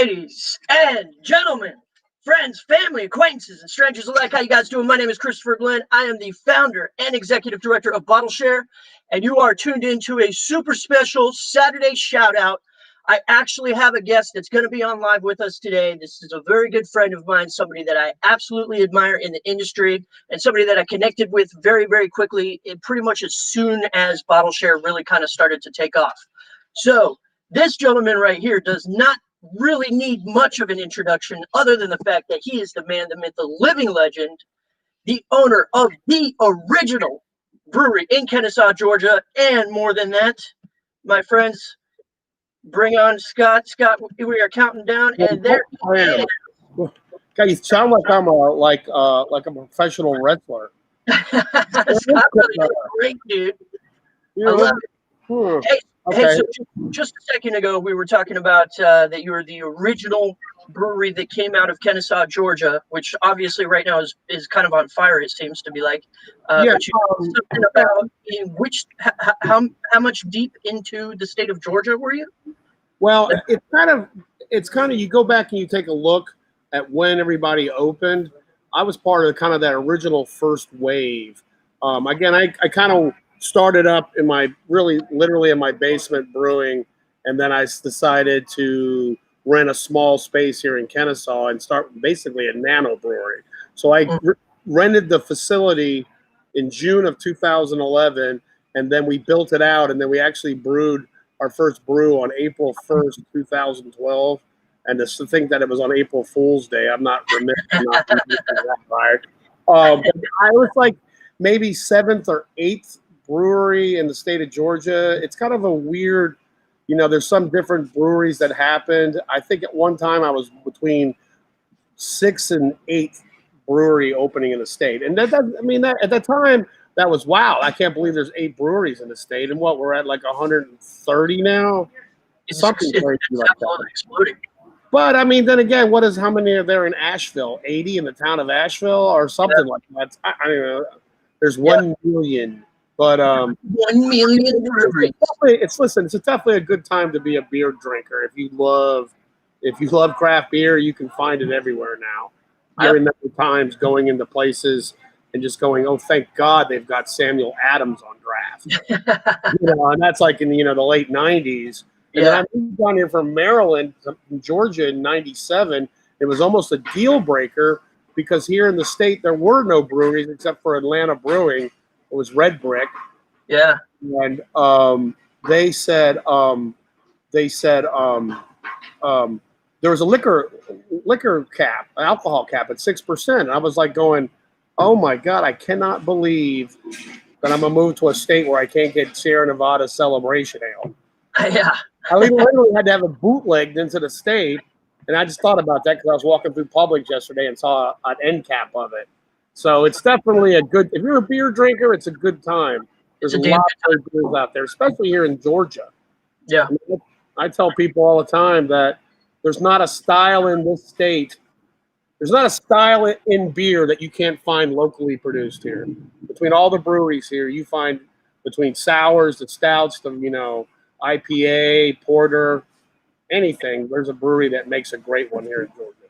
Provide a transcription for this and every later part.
Ladies and gentlemen, friends, family, acquaintances, and strangers alike, how you guys doing? My name is Christopher Glenn. I am the founder and executive director of Bottle Share, and you are tuned into a super special Saturday shout out. I actually have a guest that's going to be on live with us today. This is a very good friend of mine, somebody that I absolutely admire in the industry, and somebody that I connected with very, very quickly, pretty much as soon as Bottle Share really kind of started to take off. So this gentleman right here does not really need much of an introduction other than the fact that he is the man, the myth, the living legend, the owner of the original brewery in Kennesaw, Georgia. And more than that, my friends, bring on Scott. Scott, we are counting down, and there he is. God, you sound like I'm a professional wrestler. Scott really did great, dude. I love it. Hey, so just a second ago, we were talking about that you were the original brewery that came out of Kennesaw, Georgia, which obviously right now is kind of on fire, it seems to be like. Yeah, but you something about in which how much deep into the state of Georgia were you? Well, it's kind of you go back and you take a look at when everybody opened. I was part of kind of that original first wave. Again, I kind of started up in my literally in my basement brewing, and then I decided to rent a small space here in Kennesaw and start basically a nano brewery. So I rented the facility in June of 2011, and then we built it out, and then we actually brewed our first brew on April 1st, 2012. And to think that it was on April Fool's Day, I'm not remiss not that right. I was like maybe 7th or 8th brewery in the state of Georgia. It's kind of a weird, there's some different breweries that happened. I think at one time I was between 6th and 8th brewery opening in the state. And that at that time, that was, wow, I can't believe there's 8 breweries in the state. And we're at like 130 now? Something crazy like that. Exploding. But then again, how many are there in Asheville? 80 in the town of Asheville or something like that. I don't know. There's 1 million. But 1 million breweries. It's definitely a good time to be a beer drinker. If you love craft beer, you can find it everywhere now. Yep. I remember times going into places and just going, oh, thank God they've got Samuel Adams on draft. And that's like in the late 90s. And then I moved down here from Maryland, from Georgia in 97. It was almost a deal breaker because here in the state there were no breweries except for Atlanta Brewing. It was Red Brick. Yeah. And they said there was a liquor cap, an alcohol cap at 6%. And I was like going, oh my God, I cannot believe that I'm gonna move to a state where I can't get Sierra Nevada Celebration Ale. Yeah. I literally had to have it bootlegged into the state, and I just thought about that because I was walking through Publix yesterday and saw an end cap of it. So it's definitely a good. If you're a beer drinker, it's a good time. There's a lot of beers out there, especially here in Georgia. Yeah, I tell people all the time that there's not a style in this state. There's not a style in beer that you can't find locally produced here. Between all the breweries here, you find between sours, the stouts, the IPA, porter, anything. There's a brewery that makes a great one here in Georgia.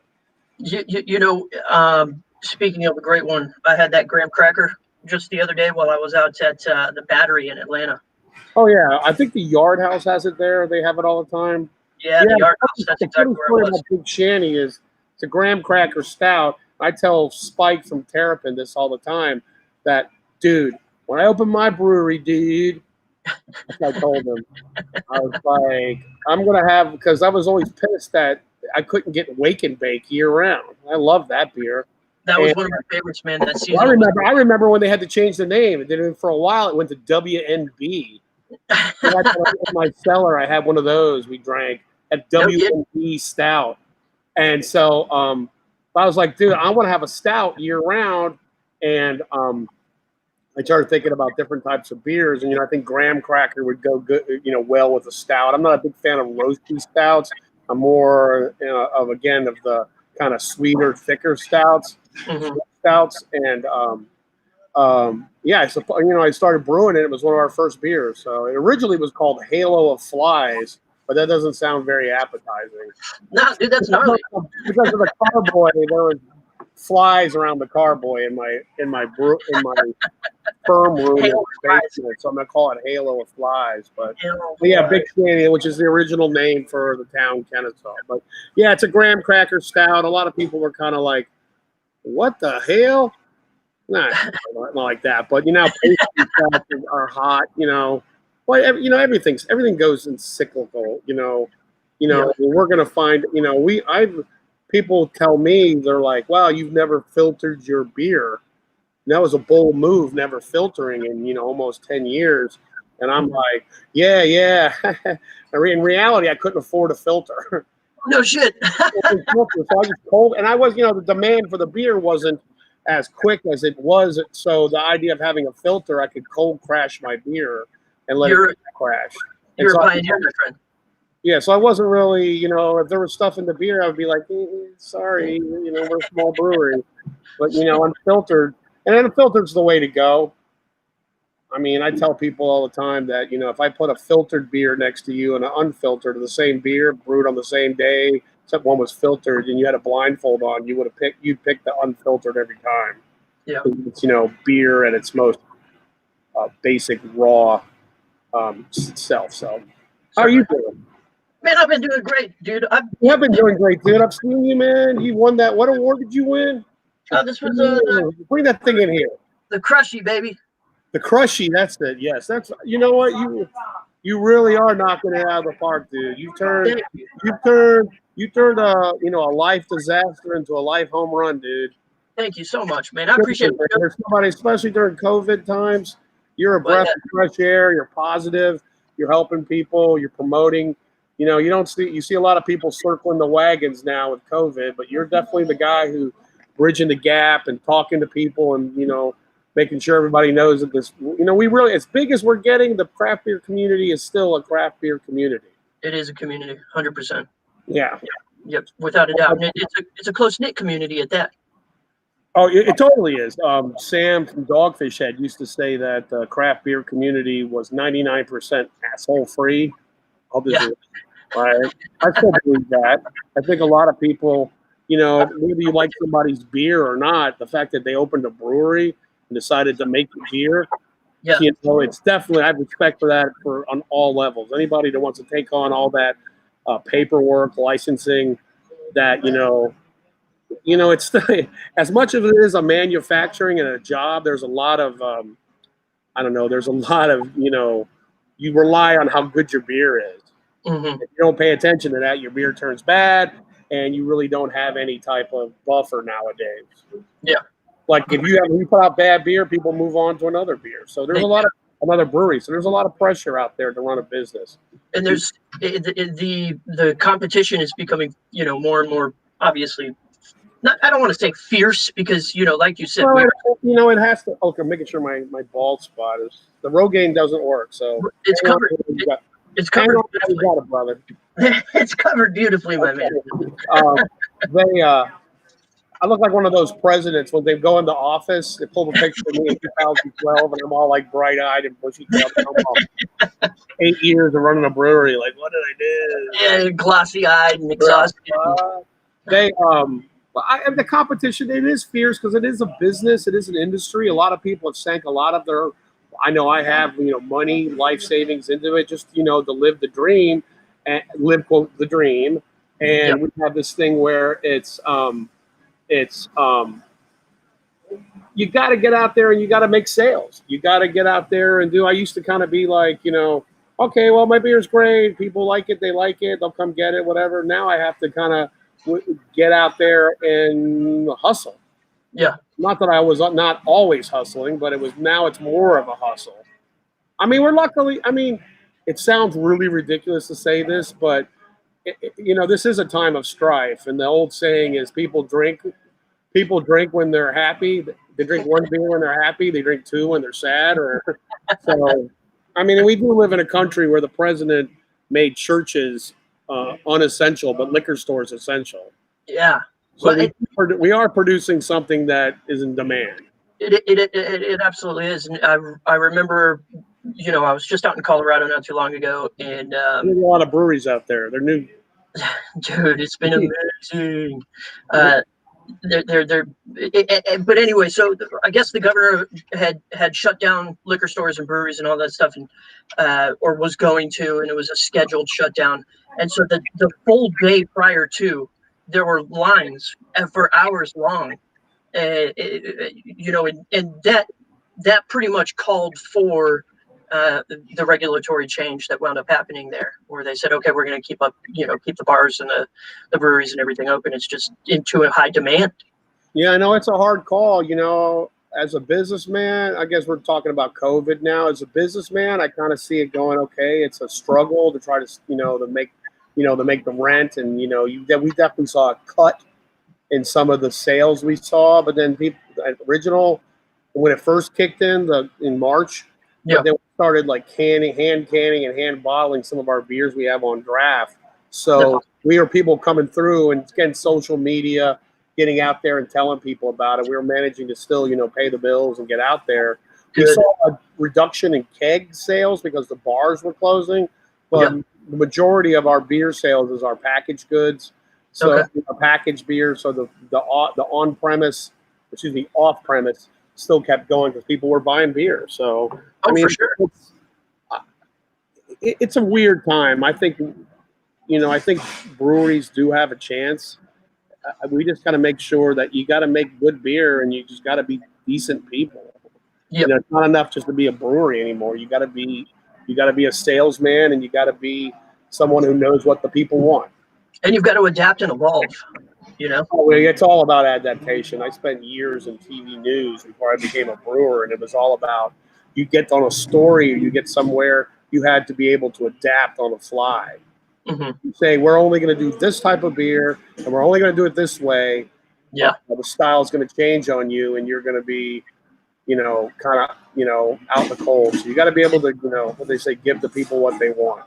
Speaking of a great one, I had that graham cracker just the other day while I was out at the Battery in Atlanta. Oh yeah, I think the Yard House has it there. They have it all the time. Yeah, the Yard House. That's exactly where it was. Big Shanny is it's a graham cracker stout. I tell Spike from Terrapin this all the time. That dude, when I open my brewery, dude. I told him, I was like, I'm going to have, because I was always pissed that I couldn't get Wake and Bake year round. I love that beer. That was one of my favorites, man, that season. I remember when they had to change the name. And then for a while, it went to WNB. In my cellar, I had one of those we drank at WNB Stout. And so I was like, dude, I want to have a stout year round. And I started thinking about different types of beers, and I think graham cracker would go good, well with a stout. I'm not a big fan of roasty stouts. I'm more of the kind of sweeter, thicker stouts. Mm-hmm. And I started brewing it. It was one of our first beers. So it originally was called Halo of Flies, but that doesn't sound very appetizing. Nah, dude, that's gnarly. Because of the carboy, there was flies around the carboy in my firm room in Halo the basement, so I'm gonna call it Halo of Flies. But Halo yeah, flies. Big Canyon, which is the original name for the town Kennesaw. But yeah, it's a graham cracker stout. A lot of people were kind of like, "What the hell?" Nah, not like that. But pastry stouts are hot. Well, everything goes in cyclical. Yeah. We're gonna find. People tell me they're like, "Wow, you've never filtered your beer." And that was a bold move, never filtering in almost 10 years. And I'm like, yeah. In reality, I couldn't afford a filter. No shit. So I just cold, and I was, the demand for the beer wasn't as quick as it was. So the idea of having a filter, I could cold crash my beer and let it crash. And You're so a pioneer, my friend. yeah, so I wasn't really, if there was stuff in the beer, I would be like, sorry, we're a small brewery. But, unfiltered, and unfiltered's the way to go. I mean, I tell people all the time that, if I put a filtered beer next to you and an unfiltered, the same beer brewed on the same day, except one was filtered and you had a blindfold on, you'd pick the unfiltered every time. Yeah. It's, beer at its most basic raw self. So how are you doing? Man, I've been doing great, dude. You have been doing great, dude. I've seen you, man. You won that. What award did you win? This was Bring that thing in here. the Crushy, baby. The Crushy, that's it. Yes, that's. You know what? You really are knocking it out of the park, dude. You turned a life disaster into a life home run, dude. Thank you so much, man. I appreciate it. There's somebody, especially during COVID times, you're a breath of fresh air. You're positive. You're helping people. You're promoting. You see a lot of people circling the wagons now with COVID, but you're definitely the guy who bridging the gap and talking to people and, making sure everybody knows that this, we really, as big as we're getting, the craft beer community is still a craft beer community. It is a community, 100%. Yeah. Yep, without a doubt. And it's a close-knit community at that. Oh, it totally is. Sam from Dogfish Head used to say that the craft beer community was 99% asshole free. Right? I still believe that. I think a lot of people, whether you like somebody's beer or not, the fact that they opened a brewery and decided to make beer, it's definitely, I have respect for that on all levels. Anybody that wants to take on all that paperwork, licensing, that, it's as much of it is a manufacturing and a job. There's a lot of, there's a lot of, you rely on how good your beer is. Mm-hmm. If you don't pay attention to that, your beer turns bad, and you really don't have any type of buffer nowadays. Yeah. Like if you put out bad beer, people move on to another beer. So there's a lot of another brewery. So there's a lot of pressure out there to run a business. And there's the competition is becoming, more and more obviously. I don't want to say fierce because, like you said, it has to. Okay, I'm making sure my bald spot is the Rogaine doesn't work. So it's covered. It's covered beautifully. You got it, brother. It's covered beautifully, my man. I look like one of those presidents when they go into office. They pull a picture of me in 2012, and I'm all like bright-eyed and bushy-tailed. 8 years of running a brewery. Like, what did I do? Yeah, glossy-eyed and exhausted. The competition, it is fierce because it is a business. It is an industry. A lot of people have sank a lot of their. I know I have, money, life savings into it just, to live the dream and live, quote, the dream. And we have this thing where it's you got to get out there and you got to make sales. You got to get out there and do. I used to kind of be like, okay, well, my beer's great. People like it. They like it. They'll come get it, whatever. Now I have to kind of get out there and hustle. Yeah. Not that I was not always hustling, but now it's more of a hustle. I mean, it sounds really ridiculous to say this, but this is a time of strife. And the old saying is people drink when they're happy. They drink one beer when they're happy. They drink two when they're sad. We do live in a country where the president made churches unessential, but liquor stores essential. Yeah. So we are producing something that is in demand. It absolutely is. And I remember I was just out in Colorado not too long ago, and There's a lot of breweries out there. They're new. dude, it's been amazing. Uh, they're but anyway, so I guess the governor had shut down liquor stores and breweries and all that stuff, and or was going to, and it was a scheduled shutdown. And so the full day prior to, there were lines for hours long, and that pretty much called for the regulatory change that wound up happening there, where they said, okay, we're going to keep the bars and the breweries and everything open. It's just into a high demand. Yeah, I know it's a hard call. As a businessman, I guess we're talking about COVID now. As a businessman, I kind of see it going, okay, it's a struggle to try to, to make the rent. And, we definitely saw a cut in some of the sales we saw. But then when it first kicked in March, Yeah. but then we started like hand canning and hand bottling some of our beers we have on draft. So we were people coming through and getting social media, getting out there and telling people about it. We were managing to still, pay the bills and get out there. We saw a reduction in keg sales because the bars were closing, but the majority of our beer sales is our packaged goods. So packaged beer. So the off-premise still kept going because people were buying beer. So for sure. It's a weird time. I think breweries do have a chance. We just got to make sure that you got to make good beer and you just got to be decent people. Yeah. It's not enough just to be a brewery anymore. You got to be a salesman, and you got to be someone who knows what the people want. And you've got to adapt and evolve. It's all about adaptation. I spent years in TV news before I became a brewer, and it was all about you get on a story or you get somewhere, you had to be able to adapt on the fly. Mm-hmm. You say, we're only going to do this type of beer, and we're only going to do it this way. Yeah. The style's going to change on you, and you're going to be, kind of, out in the cold. So you got to be able to, what they say, give the people what they want.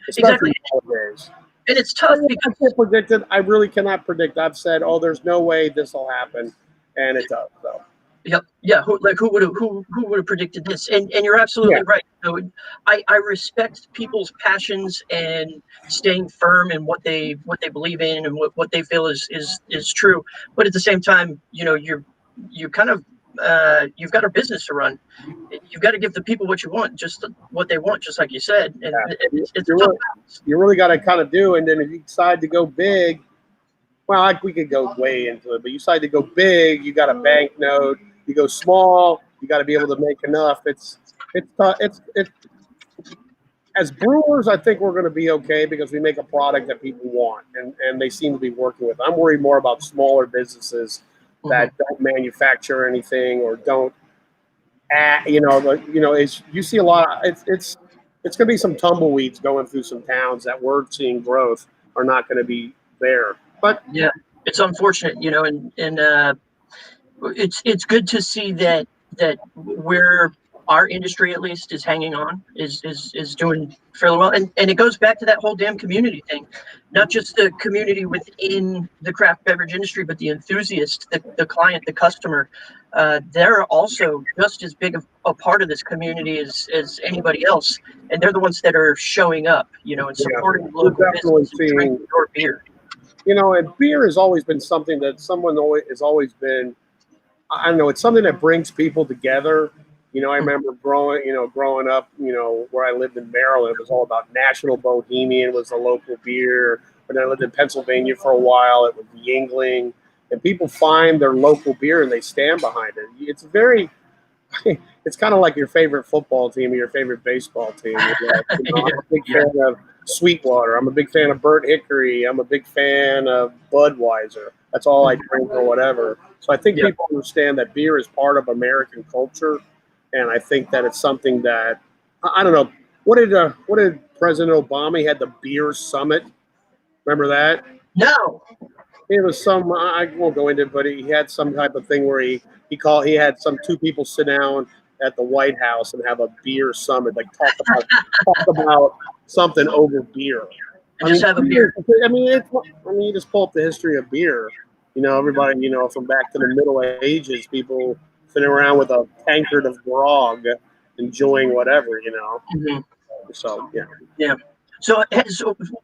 Especially nowadays. And it's tough because I really cannot predict. I've said, there's no way this will happen, and it does. So. Yep. Yeah. Who would have predicted this? And you're absolutely right. I respect people's passions and staying firm in what they believe in and what they feel is true. But at the same time, you kind of you've got a business to run. You've got to give the people what you want, just what they want, just like you said. And it's you really got to kind of do. And then if you decide to go big, well, we could go way into it, but you decide to go big, you got a banknote. You go small, you got to be able to make enough. It's as brewers, I think we're going to be okay because we make a product that people want, and they seem to be working with. I'm worried more about smaller businesses that don't manufacture anything or don't. You see a lot. It's going to be some tumbleweeds going through some towns that we're seeing growth are not going to be there. But yeah, it's unfortunate, and. It's good to see that where our industry at least is hanging on is doing fairly well, and it goes back to that whole damn community thing, not just the community within the craft beverage industry, but the enthusiast, the client, the customer. They're also just as big a part of this community as anybody else, and they're the ones that are showing up, and supporting local business and drinking your beer. And beer has always been something that has always been. I don't know. It's something that brings people together. I remember growing up, where I lived in Maryland, it was all about National Bohemian was the local beer. But then I lived in Pennsylvania for a while. It was Yingling. And people find their local beer and they stand behind it. It's kind of like your favorite football team or your favorite baseball team. I'm a big fan of Sweetwater. I'm a big fan of Burt Hickory. I'm a big fan of Budweiser. That's all I drink or whatever. So I think people understand that beer is part of American culture, and I think that it's something that I don't know. What did President Obama? He had the beer summit. Remember that? No. It was some. I won't go into it, but he had some type of thing where he had two people sit down at the White House and have a beer summit, like talk about something over beer. Have a beer. You just pull up the history of beer. Everybody, from back to the Middle Ages, people sitting around with a tankard of grog, enjoying whatever, Hmm. So yeah. Yeah. So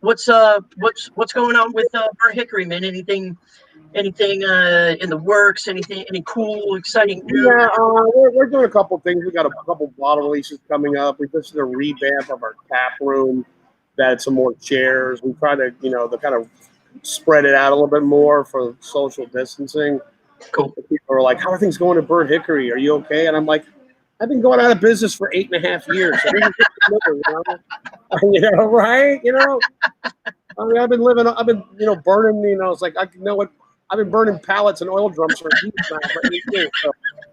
what's going on with Burr Hickory, man? Anything in the works? Any cool, exciting news? Yeah, we're doing a couple things. We got a couple bottle releases coming up. We just did a revamp of our tap room. Add some more chairs. We try to, to kind of spread it out a little bit more for social distancing. Cool. People are like, "How are things going at Bird Hickory? Are you okay?" And I'm like, "I've been going out of business for 8.5 years. So this is just another, right? I mean, I've been, burning, it's like, what? I've been burning pallets and oil drums for years now, for 8 years. So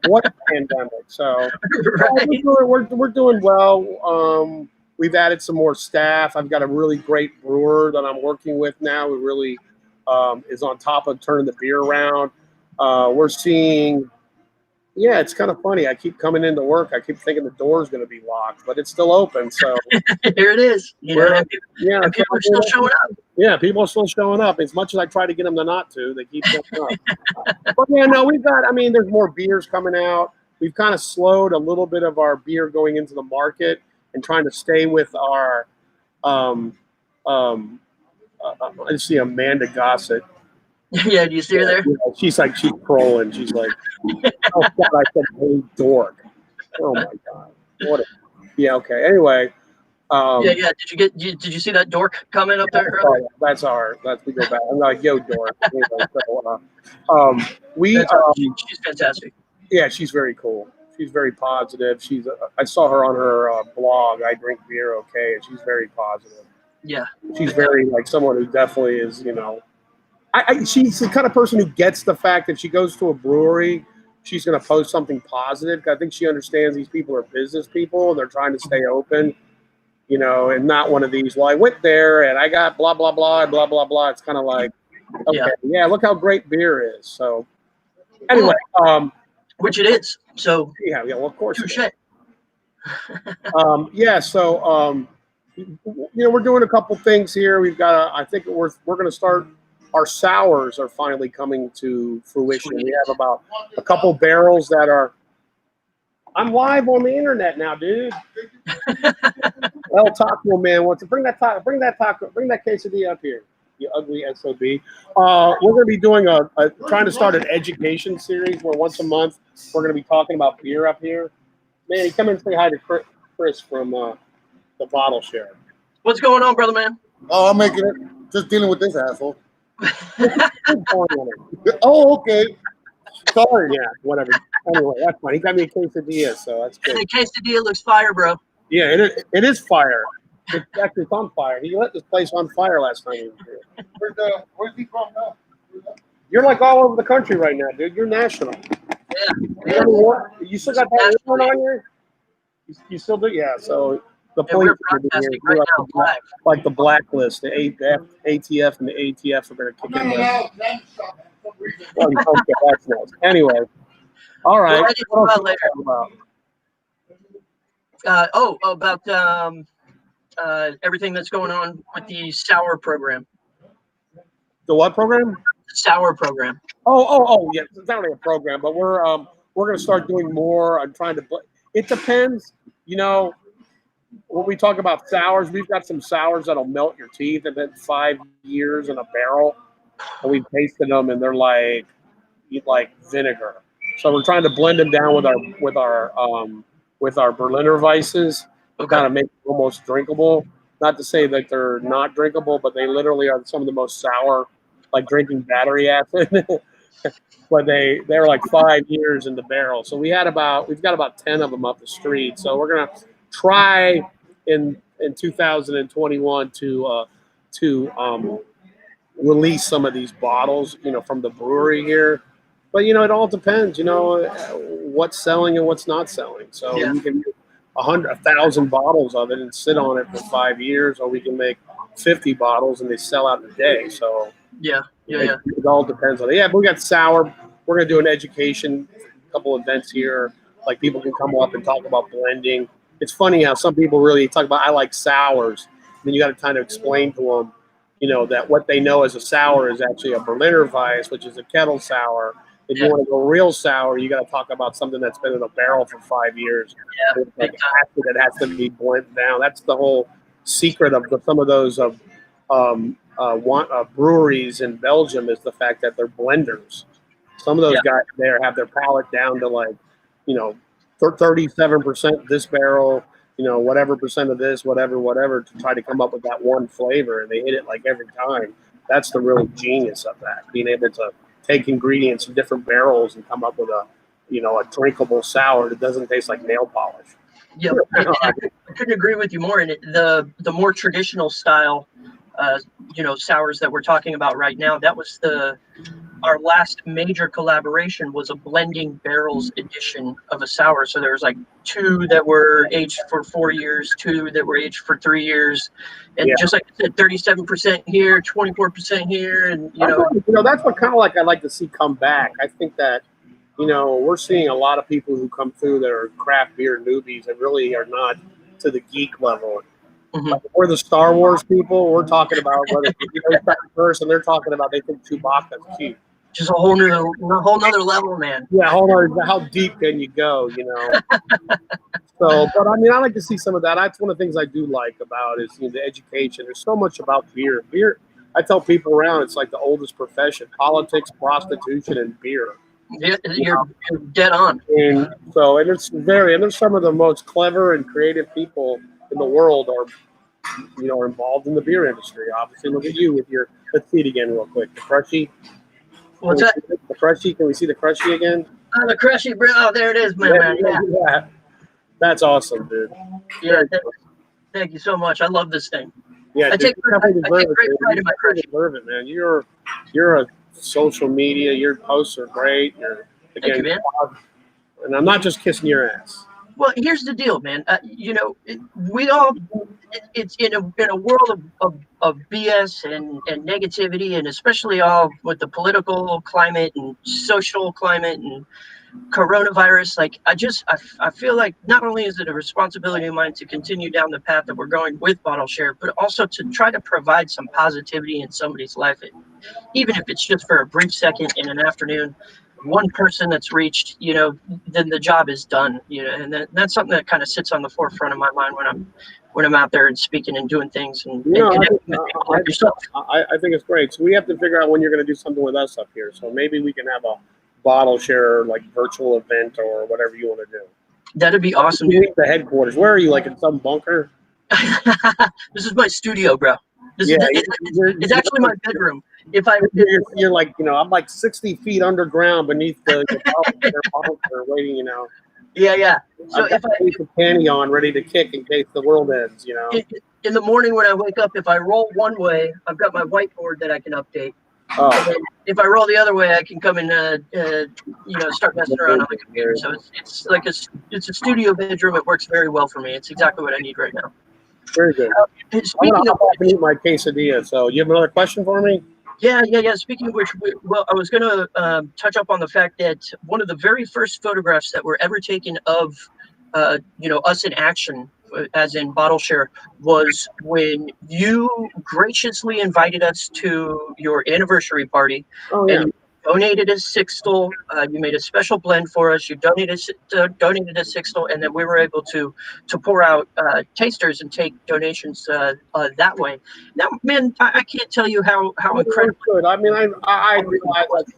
what a pandemic. So Right. we're doing well. We've added some more staff. I've got a really great brewer that I'm working with now who really is on top of turning the beer around. We're seeing, yeah, it's kind of funny. I keep coming into work. I keep thinking the door's going to be locked, but it's still open. So Here it is. and people are still showing up. Yeah, people are still showing up. As much as I try to get them to not to, they keep showing up. But yeah, no, there's more beers coming out. We've kind of slowed a little bit of our beer going into the market and trying to stay with our, um, I see Amanda Gossett. Yeah, do you see her there? She's trolling. She's like, oh, God, I said, hey, dork. Oh, my God. Yeah, okay. Anyway. Yeah. Did you see that dork comment up there? That's we go back. I'm like, yo, dork. Anyway, she's fantastic. Yeah, she's very cool. She's very positive. I saw her on her blog. I drink beer, okay, and she's very positive. Yeah, she's very like someone who definitely is. She's the kind of person who gets the fact that she goes to a brewery, she's going to post something positive. I think she understands these people are business people and they're trying to stay open. And not one of these, well, I went there and I got blah, blah, blah, blah, blah, blah. It's kind of like, okay, yeah, look how great beer is. So anyway. Which it is. So yeah, well, of course. Touche. We're doing a couple things here. We've got, I think we're going to start, our sours are finally coming to fruition. Sweet. We have about a couple barrels that are, I'm live on the internet now, dude. El Taco Man wants to bring that quesadilla up here, you ugly SOB. We're going to be doing trying to start an education series where once a month we're going to be talking about beer up here. Man, come in and say hi to Chris from the Bottle Share. What's going on, brother man? Oh, I'm making it. Just dealing with this asshole. Oh, okay. Sorry, yeah, whatever. Anyway, that's fine. He got me a quesadilla, so that's good. And the quesadilla looks fire, bro. Yeah, it is fire. It's on fire. He lit this place on fire last time he was here. Where's he from now? You're like all over the country right now, dude. You're national. Yeah. You still got that one on here? You still do? Yeah, so the police are broadcasting right now, live. Like the blacklist, the ATF and the ATF are going to kick in there. Okay, that's nice. Anyway, all right. What else later? About everything that's going on with the sour program. The what program? The sour program. Oh, yeah. It's not really a program, but we're going to start doing more. I'm trying to. It depends. When we talk about sours, we've got some sours that'll melt your teeth. They've been 5 years in a barrel, and we've tasted them, and they're like vinegar. So we're trying to blend them down with our Berliner Weisses, kind of make them almost drinkable. Not to say that they're not drinkable, but they literally are some of the most sour, like drinking battery acid. But they're like 5 years in the barrel. So we've got about 10 of them up the street. So we're gonna try in 2021 to release some of these bottles, from the brewery here. But it all depends, what's selling and what's not selling. So you can make 1,000 bottles of it and sit on it for 5 years, or we can make 50 bottles and they sell out in a day. So it all depends on it. Yeah, but we got sour. We're gonna do an education, couple events here. Like people can come up and talk about blending. It's funny how some people really talk about, I like sours. Then you got to kind of explain to them, that what they know as a sour is actually a Berliner Weiss, which is a kettle sour. If you want to go real sour, you got to talk about something that's been in a barrel for 5 years. Yeah, With like acid that has to be blended down. That's the whole secret of some of those breweries in Belgium is the fact that they're blenders. Some of those guys there have their palate down to like, 37% this barrel, whatever percent of this, whatever, to try to come up with that one flavor, and they hit it like every time. That's the real genius of that, being able to take ingredients in different barrels and come up with a drinkable sour that doesn't taste like nail polish. Yeah, I couldn't agree with you more. And the more traditional style, sours that we're talking about right now, that was our last major collaboration was a blending barrels edition of a sour. So there was like 2 that were aged for 4 years, 2 that were aged for 3 years, and just like I said, 37% here, 24% here, and that's what kind of like I like to see come back. I think that we're seeing a lot of people who come through that are craft beer newbies and really are not to the geek level. Mm-hmm. Like we're the Star Wars people. We're talking about whether first, and they're talking about they think Chewbacca's cute. Just a whole nother level, man. Yeah, how deep can you go? So, but I mean, I like to see some of that. That's one of the things I do like about is the education. There's so much about beer. Beer, I tell people around, it's like the oldest profession: politics, prostitution, and beer. Yeah, you're dead on. And so, and there's some of the most clever and creative people in the world are involved in the beer industry. Obviously, look at you with your. Let's see it again real quick. The Crushy. What's that? The Crushy. Can we see the Crushy again? Oh, the Crushy, bro. Oh, there it is, man. Yeah. That's awesome, dude. Yeah. Thank you so much. I love this thing. Yeah, I take great pride in my Crushy. Deserve it, man. You're a social media. Your posts are great. Thank you, man. And I'm not just kissing your ass. Well, here's the deal, man. It's in a world of BS and negativity, and especially all with the political climate and social climate and coronavirus. Like, I feel like not only is it a responsibility of mine to continue down the path that we're going with Bottle Share, but also to try to provide some positivity in somebody's life, even if it's just for a brief second in an afternoon. One person that's reached, then the job is done, and that's something that kind of sits on the forefront of my mind when I'm out there and speaking and doing things and connecting with people like yourself. I think it's great. So we have to figure out when you're going to do something with us up here. So maybe we can have a Bottle Share like virtual event or whatever you want to do. That'd be awesome. The headquarters. Where are you? Like in some bunker? This is my studio, bro. It's actually my bedroom. You're like, I'm like 60 feet underground beneath the bunker waiting, Yeah. So if I keep a panty on, ready to kick in case the world ends, In the morning when I wake up, if I roll one way, I've got my whiteboard that I can update. Oh. And then if I roll the other way, I can come and start messing around on the computer. So it's like it's a studio bedroom. It works very well for me. It's exactly what I need right now. Very good. Speaking of eat my quesadilla. So you have another question for me? Yeah. Speaking of which, I was going to touch up on the fact that one of the very first photographs that were ever taken of, us in action, as in Bottle Share, was when you graciously invited us to your anniversary party. Oh, yeah. And donated a sixtel. You made a special blend for us. You donated a sixtel, and then we were able to pour out tasters and take donations that way. Now, man, I can't tell you how incredible. Good. I mean, I realized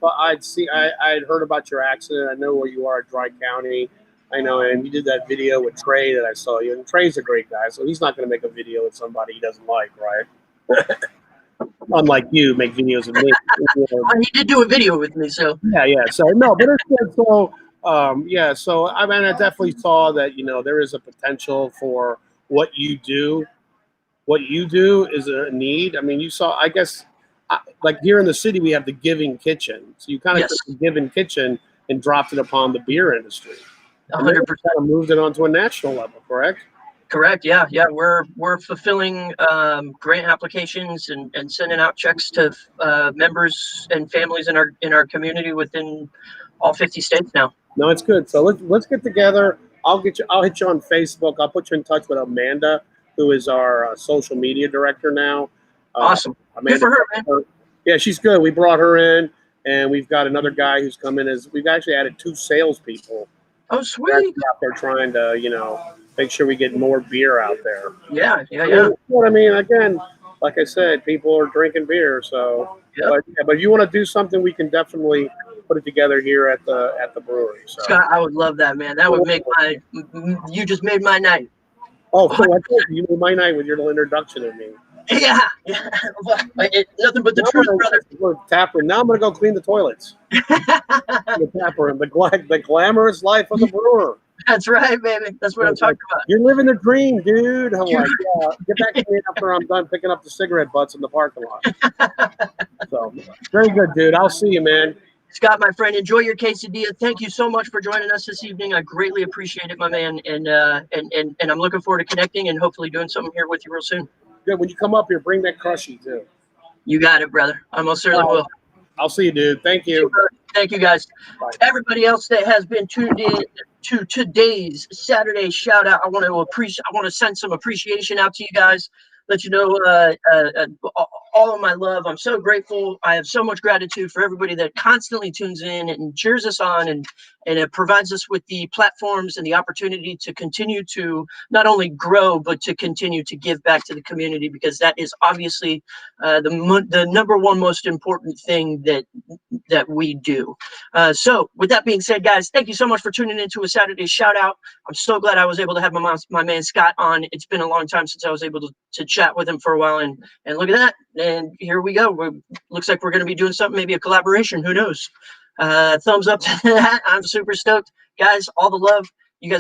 I'd heard about your accident. I know where you are at Dry County. I know, and you did that video with Trey that I saw you. And Trey's a great guy, so he's not going to make a video with somebody he doesn't like, right? Unlike you, make videos with me. He did do a video with me, so yeah. So no, but it's good. So So I mean, I definitely saw that there is a potential for what you do. What you do is a need. I mean, you saw. I guess like here in the city, we have the Giving Kitchen. So you kind of took the Giving Kitchen and dropped it upon the beer industry. 100%. Moved it onto a national level, correct? Correct. Yeah. We're fulfilling grant applications and sending out checks to members and families in our community within all 50 states now. No, it's good. So let's get together. I'll hit you on Facebook. I'll put you in touch with Amanda, who is our social media director now. Awesome. Amanda, good for her, man. Yeah, she's good. We brought her in. and we've got another guy who's come in as we've actually added 2 salespeople. Oh, We're sweet. actually out there trying to, make sure we get more beer out there. Yeah. You know what I mean? Again, like I said, people are drinking beer, so. Yep. But if you want to do something, we can definitely put it together here at the brewery. So. Scott, I would love that, man. That would make you just made my night. Oh, cool. I told you made my night with your little introduction of me. Yeah. Well, nothing but the truth, brother. Tap room. Now I'm gonna go clean the toilets. The tap room, the glamorous life of the brewer. That's right, baby. That's what I'm talking about. You're living the dream, dude. I'm like, yeah, get back to me after I'm done picking up the cigarette butts in the parking lot. So, very good, dude. I'll see you, man. Scott, my friend, enjoy your quesadilla. Thank you so much for joining us this evening. I greatly appreciate it, my man. And I'm looking forward to connecting and hopefully doing something here with you real soon. Good. When you come up here, bring that crushy too. You got it, brother. I most certainly will. I'll see you, dude. Thank you. Thank you, guys. Bye. Everybody else that has been tuned in to today's Saturday shout out, I want to send some appreciation out to you guys. Let you know all of my love. I'm so grateful. I have so much gratitude for everybody that constantly tunes in and cheers us on, and it provides us with the platforms and the opportunity to continue to not only grow, but to continue to give back to the community, because that is obviously the number one most important thing that we do. So with that being said, guys, thank you so much for tuning into a Saturday shout out. I'm so glad I was able to have my man Scott on. It's been a long time since I was able to chat with him for a while, and look at that. And here we go. Looks like we're going to be doing something, maybe a collaboration. Who knows? Thumbs up to that. I'm super stoked. Guys, all the love. You guys